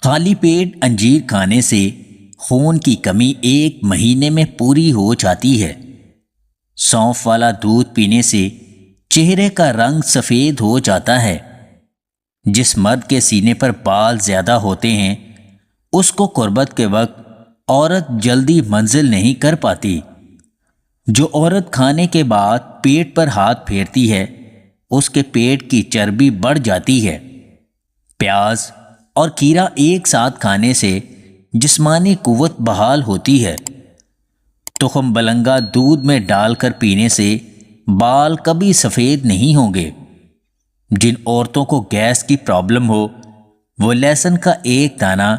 خالی پیٹ انجیر کھانے سے خون کی کمی 1 مہینے میں پوری ہو جاتی ہے۔ سونف والا دودھ پینے سے چہرے کا رنگ سفید ہو جاتا ہے۔ جس مرد کے سینے پر بال زیادہ ہوتے ہیں اس کو قربت کے وقت عورت جلدی منزل نہیں کر پاتی۔ جو عورت کھانے کے بعد پیٹ پر ہاتھ پھیرتی ہے اس کے پیٹ کی چربی بڑھ جاتی ہے۔ پیاز اور کھیرا ایک ساتھ کھانے سے جسمانی قوت بحال ہوتی ہے۔ تخم بلنگا دودھ میں ڈال کر پینے سے بال کبھی سفید نہیں ہوں گے۔ جن عورتوں کو گیس کی پرابلم ہو وہ لہسن کا 1 دانہ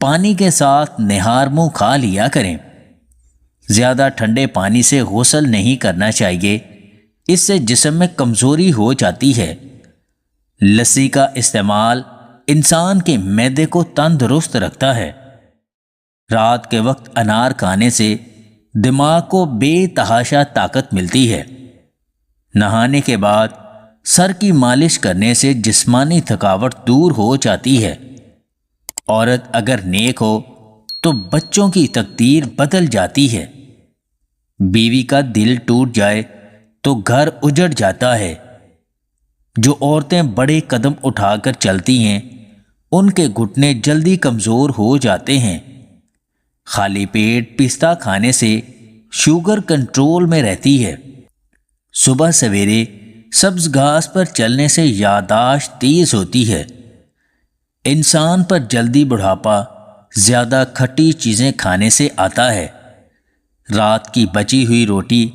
پانی کے ساتھ نہار منہ کھا لیا کریں۔ زیادہ ٹھنڈے پانی سے غسل نہیں کرنا چاہیے، اس سے جسم میں کمزوری ہو جاتی ہے۔ لسی کا استعمال انسان کے معدے کو تندرست رکھتا ہے۔ رات کے وقت انار کھانے سے دماغ کو بے تحاشا طاقت ملتی ہے۔ نہانے کے بعد سر کی مالش کرنے سے جسمانی تھکاوٹ دور ہو جاتی ہے۔ عورت اگر نیک ہو تو بچوں کی تقدیر بدل جاتی ہے۔ بیوی کا دل ٹوٹ جائے تو گھر اجڑ جاتا ہے۔ جو عورتیں بڑے قدم اٹھا کر چلتی ہیں ان کے گھٹنے جلدی کمزور ہو جاتے ہیں۔ خالی پیٹ پستہ کھانے سے شوگر کنٹرول میں رہتی ہے۔ صبح سویرے سبز گھاس پر چلنے سے یادداشت تیز ہوتی ہے۔ انسان پر جلدی بڑھاپا زیادہ کھٹی چیزیں کھانے سے آتا ہے۔ رات کی بچی ہوئی روٹی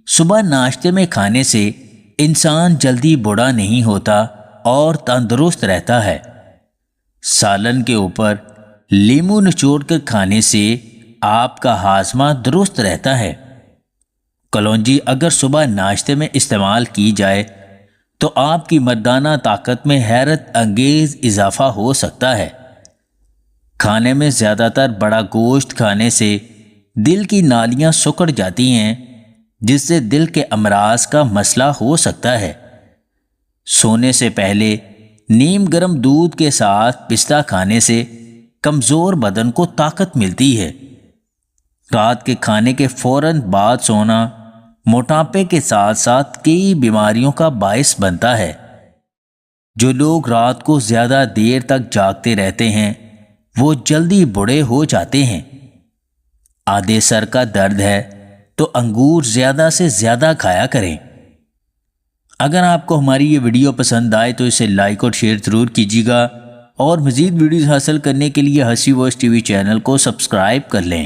صبح ناشتے میں کھانے سے انسان جلدی بوڑھا نہیں ہوتا اور تندرست رہتا ہے۔ سالن کے اوپر لیموں نچوڑ کر کھانے سے آپ کا ہاضمہ درست رہتا ہے۔ کلونجی اگر صبح ناشتے میں استعمال کی جائے تو آپ کی مردانہ طاقت میں حیرت انگیز اضافہ ہو سکتا ہے۔ کھانے میں زیادہ تر بڑا گوشت کھانے سے دل کی نالیاں سکڑ جاتی ہیں جس سے دل کے امراض کا مسئلہ ہو سکتا ہے۔ سونے سے پہلے نیم گرم دودھ کے ساتھ پستہ کھانے سے کمزور بدن کو طاقت ملتی ہے۔ رات کے کھانے کے فوراً بعد سونا موٹاپے کے ساتھ ساتھ کئی بیماریوں کا باعث بنتا ہے۔ جو لوگ رات کو زیادہ دیر تک جاگتے رہتے ہیں وہ جلدی بوڑھے ہو جاتے ہیں۔ آدھے سر کا درد ہے تو انگور زیادہ سے زیادہ کھایا کریں۔ اگر آپ کو ہماری یہ ویڈیو پسند آئے تو اسے لائک اور شیئر ضرور کیجیے گا، اور مزید ویڈیوز حاصل کرنے کے لیے ہنسی وائس ٹی وی چینل کو سبسکرائب کر لیں۔